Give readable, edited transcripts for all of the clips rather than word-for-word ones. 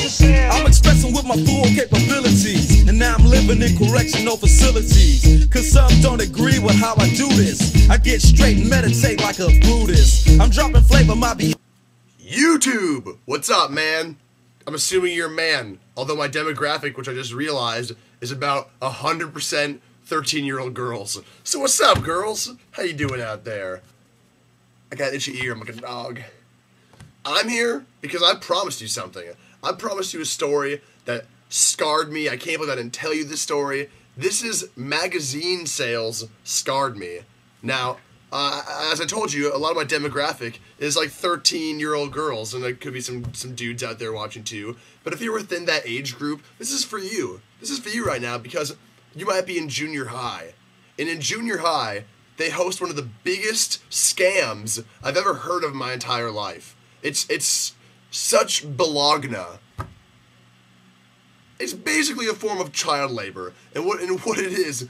I'm expressing with my full capabilities, and now I'm living in correctional facilities. Cause some don't agree with how I do this. I get straight and meditate like a Buddhist. I'm dropping flavor, my YouTube! What's up, man? I'm assuming you're a man, although my demographic, which I just realized, is about 100% 13-year-old girls. So what's up, girls? How you doing out there? I got an itchy ear, I'm like a dog. I'm here because I promised you something. I promised you a story that scarred me. I can't believe I didn't tell you this story. This is magazine sales scarred me. Now, as I told you, a lot of my demographic is like 13-year-old girls, and there could be some dudes out there watching too. But if you're within that age group, this is for you. This is for you right now because you might be in junior high. And in junior high, they host one of the biggest scams I've ever heard of in my entire life. It's such balagna. It's basically a form of child labor, and what it is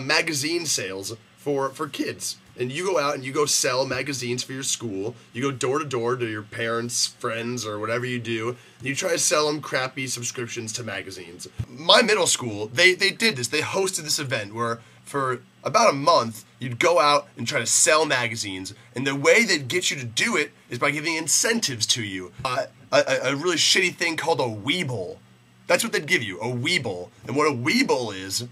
magazine sales for kids. And you go out and you go sell magazines for your school. You go door to door to your parents, friends, or whatever you do, and you try to sell them crappy subscriptions to magazines. My middle school, they did this. They hosted this event where for about a month, you'd go out and try to sell magazines, and the way they'd get you to do it is by giving incentives to you. A really shitty thing called a weeble. That's what they'd give you, a weeble. And what a weeble is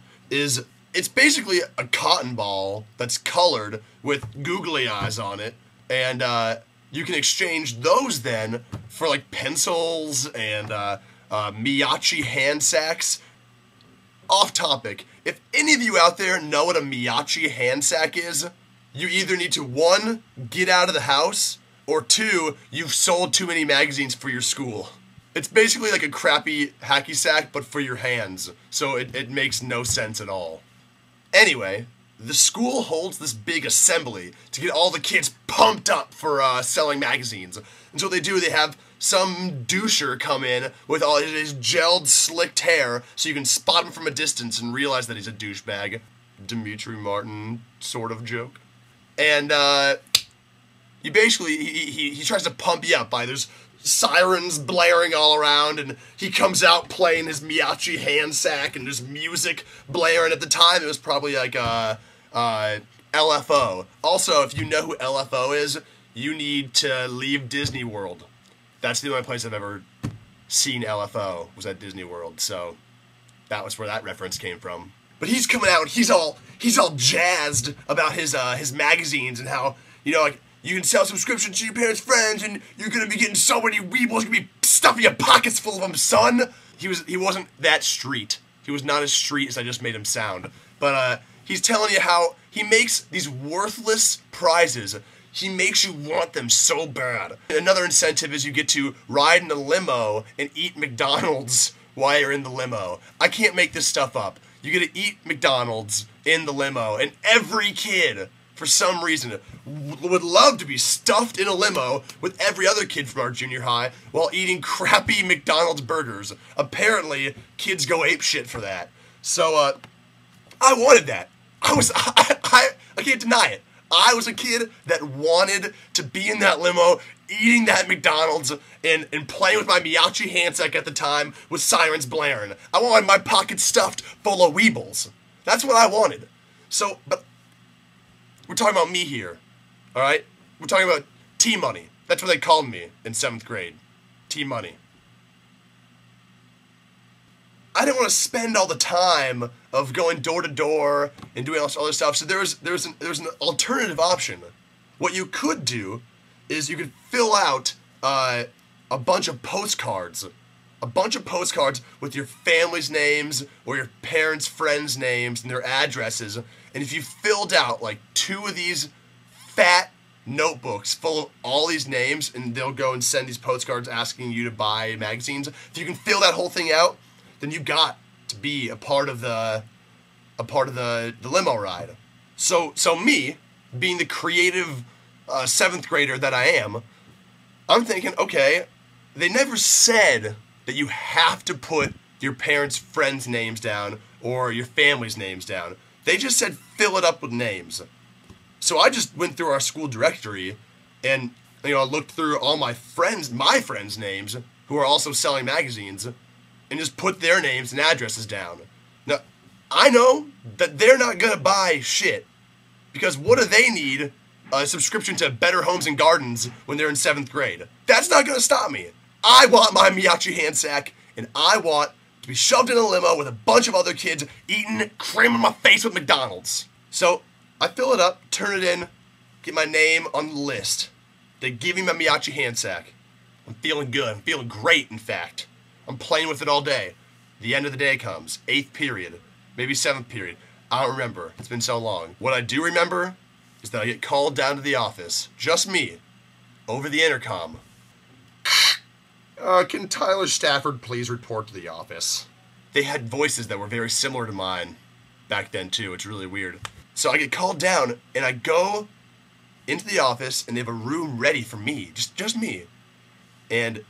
it's basically a cotton ball that's colored with googly eyes on it, and you can exchange those then for like pencils and Miyachi hand sacks. Off topic, if any of you out there know what a Miyachi hand sack is, you either need to 1, get out of the house, or 2, you've sold too many magazines for your school. It's basically like a crappy hacky sack, but for your hands, so it makes no sense at all. Anyway, the school holds this big assembly to get all the kids pumped up for selling magazines. And so what they do, they have some doucher come in with all his gelled, slicked hair so you can spot him from a distance and realize that he's a douchebag. Dimitri Martin sort of joke. And you basically, he tries to pump you up by there's sirens blaring all around, and he comes out playing his Miyachi hand sack, and there's music blaring. At the time, it was probably like LFO. Also, if you know who LFO is, you need to leave Disney World. That's the only place I've ever seen LFO, was at Disney World, so that was where that reference came from. But he's coming out, and he's all jazzed about his magazines and how, you know, like, you can sell subscriptions to your parents' friends, and you're gonna be getting so many weebles, you're gonna be stuffing your pockets full of them, son. He wasn't that street. He was not as street as I just made him sound. But he's telling you how he makes these worthless prizes. He makes you want them so bad. Another incentive is you get to ride in a limo and eat McDonald's while you're in the limo. I can't make this stuff up. You get to eat McDonald's in the limo, and every kid, for some reason, would love to be stuffed in a limo with every other kid from our junior high while eating crappy McDonald's burgers. Apparently, kids go apeshit for that. So, I wanted that. I can't deny it. I was a kid that wanted to be in that limo, eating that McDonald's, and playing with my Miyachi hand sack at the time with sirens blaring. I wanted my pockets stuffed full of weebles. That's what I wanted. So, but we're talking about me here, all right? We're talking about T-Money. That's what they called me in 7th grade, T-Money. I didn't want to spend all the time of going door to door and doing all this other stuff, so there was an alternative option. What you could do is you could fill out a bunch of postcards. A bunch of postcards with your family's names or your parents' friends' names and their addresses. And if you filled out like 2 of these fat notebooks full of all these names, and they'll go and send these postcards asking you to buy magazines, if you can fill that whole thing out, then you got to be a part of the limo ride. So me, being the creative 7th grader that I am, I'm thinking, okay, they never said that you have to put your parents' friends' names down or your family's names down. They just said fill it up with names. So I just went through our school directory and, you know, looked through all my friends' names. who are also selling magazines and just put their names and addresses down. Now, I know that they're not going to buy shit because what do they need a subscription to Better Homes and Gardens when they're in 7th grade? That's not going to stop me. I want my Miyachi hand sack, and I want to be shoved in a limo with a bunch of other kids eating cream in my face with McDonald's. So I fill it up, turn it in, get my name on the list. They give me my Miyachi hand sack. I'm feeling good. I'm feeling great, in fact. I'm playing with it all day. The end of the day comes. 8th period. Maybe 7th period. I don't remember. It's been so long. What I do remember is that I get called down to the office. Just me. Over the intercom. Can Tyler Stafford please report to the office? They had voices that were very similar to mine back then, too. It's really weird. So I get called down, and I go into the office, and they have a room ready for me. Just me. And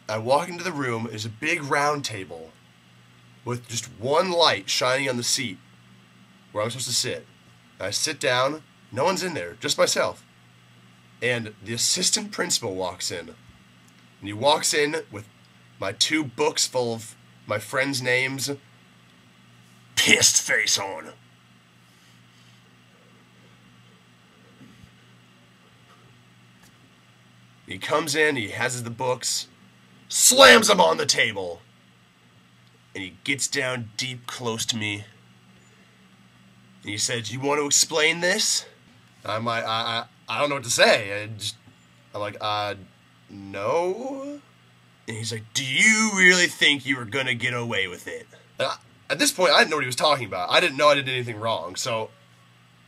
I walk into the room. There's a big round table with just one light shining on the seat where I'm supposed to sit. I sit down. No one's in there. Just myself. And the assistant principal walks in. And he walks in with my 2 books full of my friends' names. Pissed face on. He comes in, he has the books, slams them on the table, and he gets down deep close to me. And he says, "You want to explain this?" I'm like, I don't know what to say. I'm like, no. And he's like, "Do you really think you were going to get away with it?" At this point, I didn't know what he was talking about. I didn't know I did anything wrong. So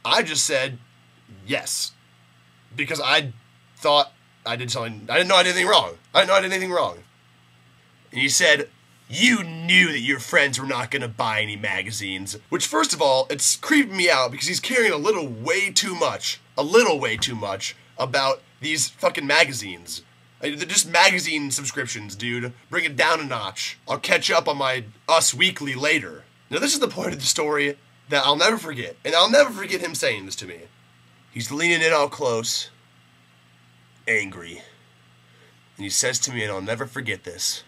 I just said yes. Because I thought I did something. I didn't know I did anything wrong. And he said, "You knew that your friends were not going to buy any magazines." Which, first of all, it's creeping me out because he's caring a little way too much about these fucking magazines. They're just magazine subscriptions, dude. Bring it down a notch. I'll catch up on my Us Weekly later. Now, this is the point of the story that I'll never forget. And I'll never forget him saying this to me. He's leaning in all close, angry. And he says to me, and I'll never forget this,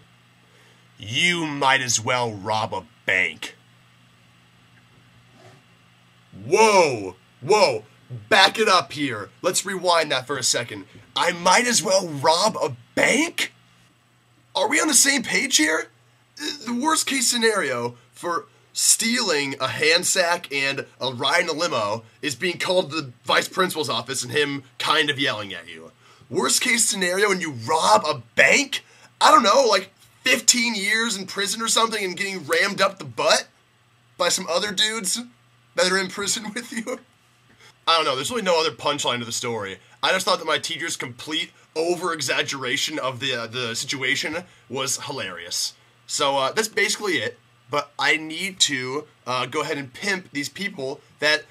"You might as well rob a bank." Whoa, back it up here. Let's rewind that for a second. I might as well rob a bank? Are we on the same page here? The worst case scenario for stealing a hand sack and a ride in a limo is being called to the vice principal's office and him kind of yelling at you. Worst case scenario when you rob a bank? I don't know, like 15 years in prison or something and getting rammed up the butt by some other dudes that are in prison with you? I don't know, there's really no other punchline to the story. I just thought that my teacher's complete over-exaggeration of the situation was hilarious. So that's basically it. But I need to go ahead and pimp these people that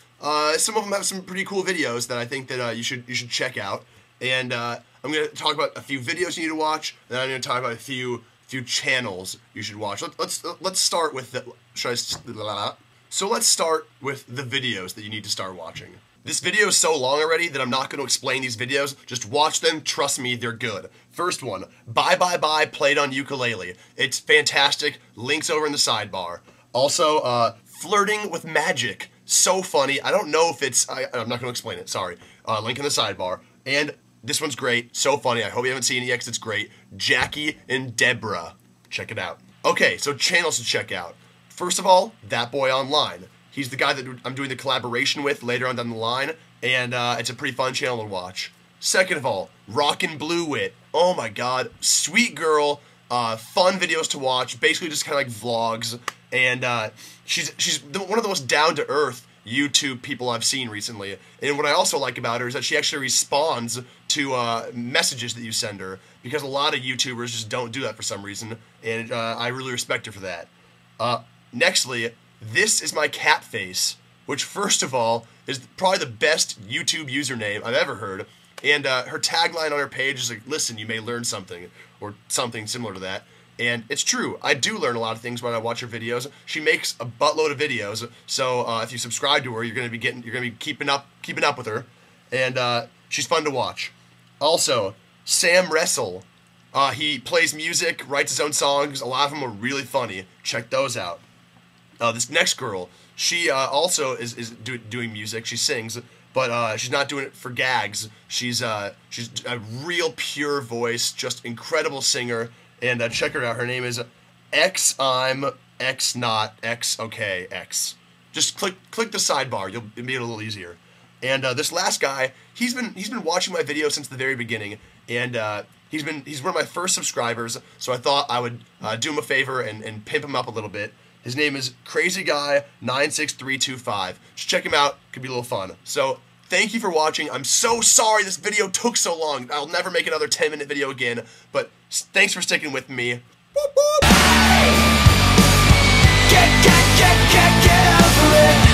some of them have some pretty cool videos that I think that you should check out. And I'm going to talk about a few videos you need to watch, and then I'm going to talk about a few channels you should watch. Let's start with the let's start with the videos that you need to start watching. This video is so long already that I'm not going to explain these videos. Just watch them. Trust me, they're good. First one, Bye Bye Bye played on ukulele. It's fantastic. Links over in the sidebar. Also, Flirting with Magic. So funny. I don't know if it's... I'm not going to explain it. Sorry. Link in the sidebar. And this one's great. So funny. I hope you haven't seen it yet because it's great. Jackie and Deborah. Check it out. Okay, so channels to check out. First of all, That Boy Online. He's the guy that I'm doing the collaboration with later on down the line, and it's a pretty fun channel to watch. Second of all, Rockin' Blue Wit. Oh my god, sweet girl, fun videos to watch, basically just kind of like vlogs, and she's one of the most down-to-earth YouTube people I've seen recently. And what I also like about her is that she actually responds to messages that you send her, because a lot of YouTubers just don't do that for some reason, and I really respect her for that. Nextly, This Is My Cat Face, which first of all is probably the best YouTube username I've ever heard, and her tagline on her page is like, "Listen, you may learn something," or something similar to that. And it's true, I do learn a lot of things when I watch her videos. She makes a buttload of videos, so if you subscribe to her, you're gonna be keeping up with her, and she's fun to watch. Also, Sam Wrestle. He plays music, writes his own songs. A lot of them are really funny. Check those out. This next girl, she also is doing music. She sings, but she's not doing it for gags. She's a real pure voice, just incredible singer. And check her out. Her name is X. I'm X not X. Okay X. Just click the sidebar. It'll be a little easier. And this last guy, he's been watching my videos since the very beginning, and he's one of my first subscribers. So I thought I would do him a favor and pimp him up a little bit. His name is Crazy Guy 96325. Just check him out. Could be a little fun. So thank you for watching. I'm so sorry this video took so long. I'll never make another 10-minute video again. But thanks for sticking with me. Boop, boop. Get over it.